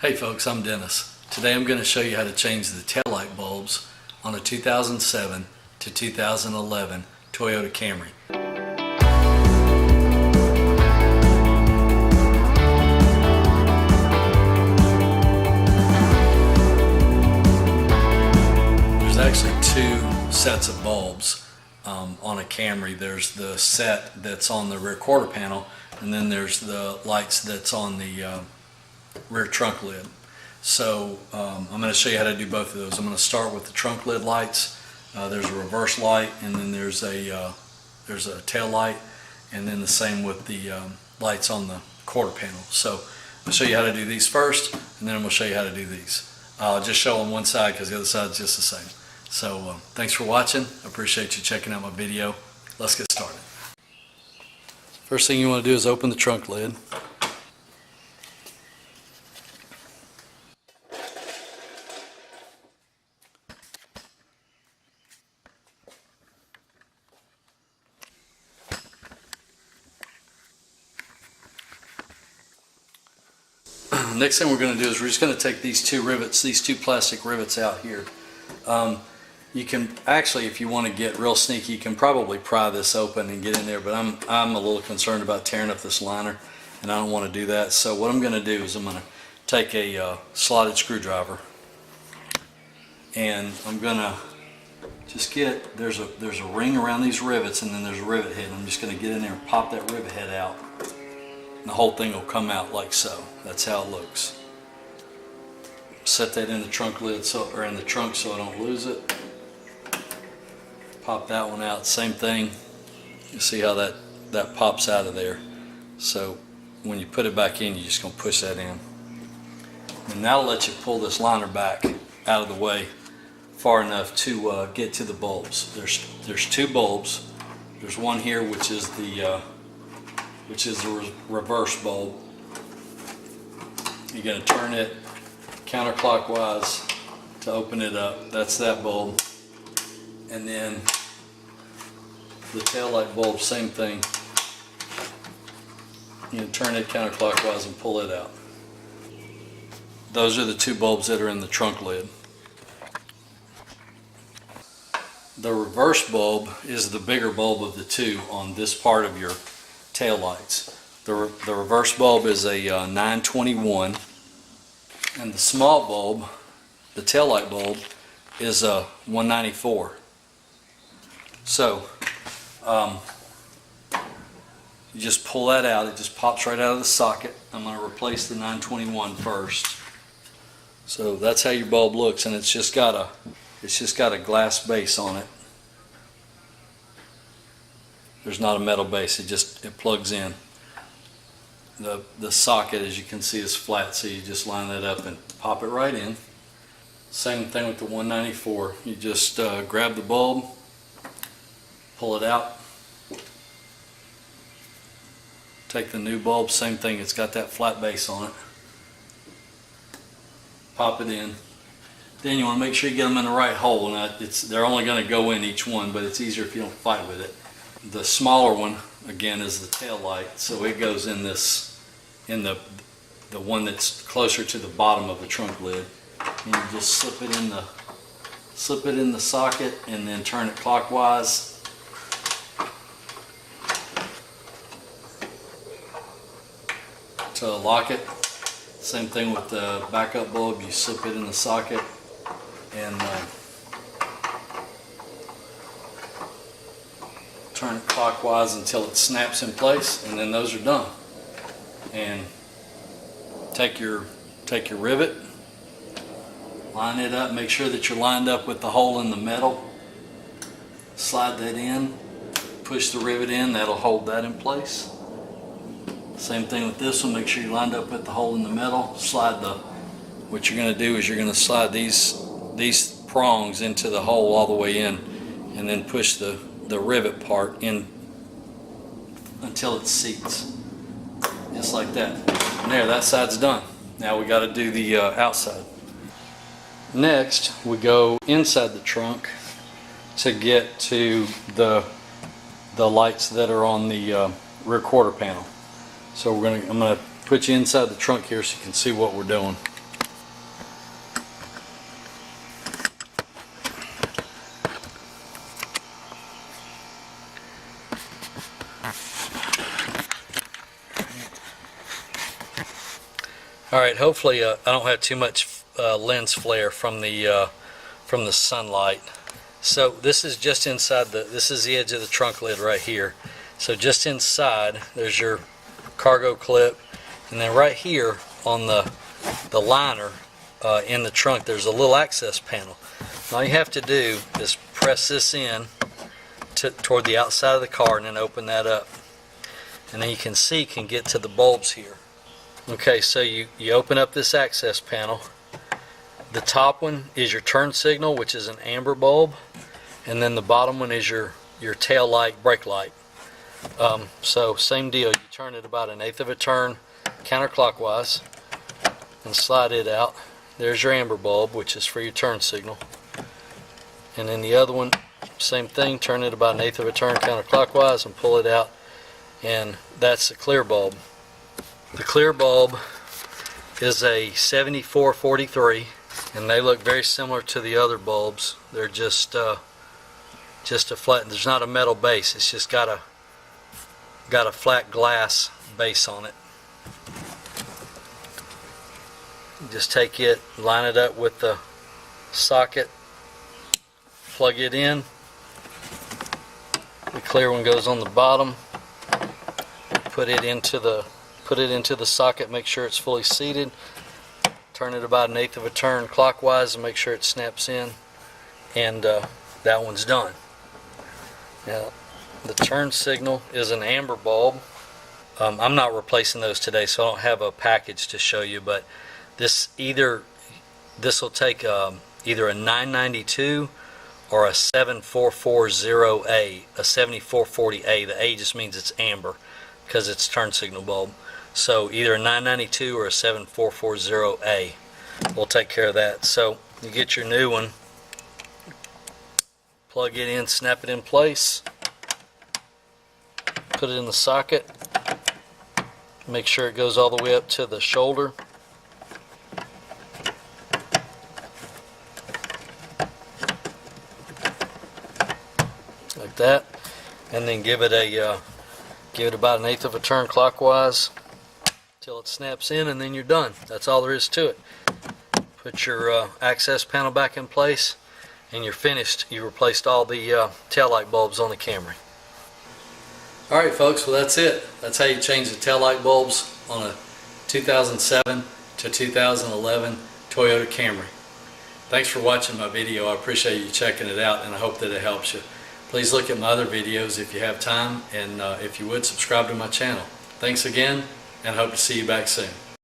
Hey folks, I'm Dennis. Today I'm going to show you how to change the taillight bulbs on a 2007 to 2011 Toyota Camry. There's actually two sets of bulbs on a Camry. There's the set that's on the rear quarter panel, and then there's the lights that's on the rear trunk lid. So I'm going to show you how to do both of those. I'm going to start with the trunk lid lights. There's a reverse light, and then there's a tail light, and then the same with the lights on the quarter panel. So I'll show you how to do these first, and then I'm going to show you how to do these. I'll just show on one side because the other side is just the same. So thanks for watching. I appreciate you checking out my video. Let's get started. First thing you want to do is open the trunk lid. Next thing we're going to do is we're just going to take these two rivets, these two plastic rivets out here. You can actually, if you want to get real sneaky, you can probably pry this open and get in there, but I'm a little concerned about tearing up this liner, and I don't want to do that. So what I'm going to do is I'm going to take a slotted screwdriver, and I'm going to just get, there's a ring around these rivets, and then there's a rivet head. I'm just going to get in there and pop that rivet head out. And the whole thing will come out like so. That's how it looks. Set that in the trunk lid, or in the trunk, so I don't lose it. Pop that one out. Same thing. You see how that pops out of there. So when you put it back in, you're just going to push that in. And that'll let you pull this liner back out of the way far enough to get to the bulbs. There's two bulbs. There's one here, which is the reverse bulb. You're going to turn it counterclockwise to open it up. That's that bulb. And then the tail light bulb, same thing. You can turn it counterclockwise and pull it out. Those are the two bulbs that are in the trunk lid. The reverse bulb is the bigger bulb of the two on this part of your tail lights. The reverse bulb is a 921, and the small bulb, the tail light bulb, is a 194. So you just pull that out. It just pops right out of the socket. I'm going to replace the 921 first. So that's how your bulb looks, and it's just got a glass base on it. There's not a metal base. It plugs in. The socket, as you can see, is flat, so you just line that up and pop it right in. Same thing with the 194. You just grab the bulb, pull it out, take the new bulb, same thing, it's got that flat base on it, pop it in. Then you want to make sure you get them in the right hole. Now they're only going to go in each one, but it's easier if you don't fight with it. The smaller one, again, is the tail light, so it goes in the one that's closer to the bottom of the trunk lid. And you just slip it in the socket, and then turn it clockwise. To lock it. Same thing with the backup bulb. You slip it in the socket and turn it clockwise until it snaps in place, and then those are done. And take your rivet, line it up, make sure that you're lined up with the hole in the metal, slide that in, push the rivet in, that'll hold that in place. Same thing with this one, make sure you're lined up with the hole in the metal, what you're going to do is you're going to slide these prongs into the hole all the way in, and then push the rivet part in until it seats, just like that. And there, that side's done. Now we got to do the outside. Next, we go inside the trunk to get to the lights that are on the rear quarter panel. So I'm going to put you inside the trunk here so you can see what we're doing. Alright, hopefully I don't have too much lens flare from the sunlight. So this is just inside this is the edge of the trunk lid right here. So just inside there's your cargo clip, and then right here on the liner in the trunk there's a little access panel. And all you have to do is press this in toward the outside of the car and then open that up. And then you can get to the bulbs here. Okay, so you open up this access panel. The top one is your turn signal, which is an amber bulb, and then the bottom one is your tail light, brake light. So same deal, you turn it about 1/8 of a turn counterclockwise and slide it out. There's your amber bulb, which is for your turn signal. And then the other one, same thing, turn it about 1/8 of a turn counterclockwise and pull it out, and that's the clear bulb. The clear bulb is a 7443, and they look very similar to the other bulbs. They're just a flat. There's not a metal base. It's just got a flat glass base on it. You just take it, line it up with the socket, plug it in. The clear one goes on the bottom. Put it into the socket. Make sure it's fully seated. Turn it about 1/8 of a turn clockwise and make sure it snaps in, and that one's done. Now the turn signal is an amber bulb. I'm not replacing those today, so I don't have a package to show you, but this will take either a 992 or a 7440A, a 7440A. The A just means it's amber because it's turn signal bulb. So either a 992 or a 7440A will take care of that. So you get your new one, plug it in, snap it in place, put it in the socket, make sure it goes all the way up to the shoulder. Like that, and then give it about 1/8 of a turn clockwise till it snaps in, and then you're done. That's all there is to it. Put your access panel back in place and you're finished. You replaced all the taillight bulbs on the Camry. Alright folks, well that's it. That's how you change the taillight bulbs on a 2007 to 2011 Toyota Camry. Thanks for watching my video. I appreciate you checking it out, and I hope that it helps you. Please look at my other videos if you have time, and if you would, subscribe to my channel. Thanks again, and hope to see you back soon.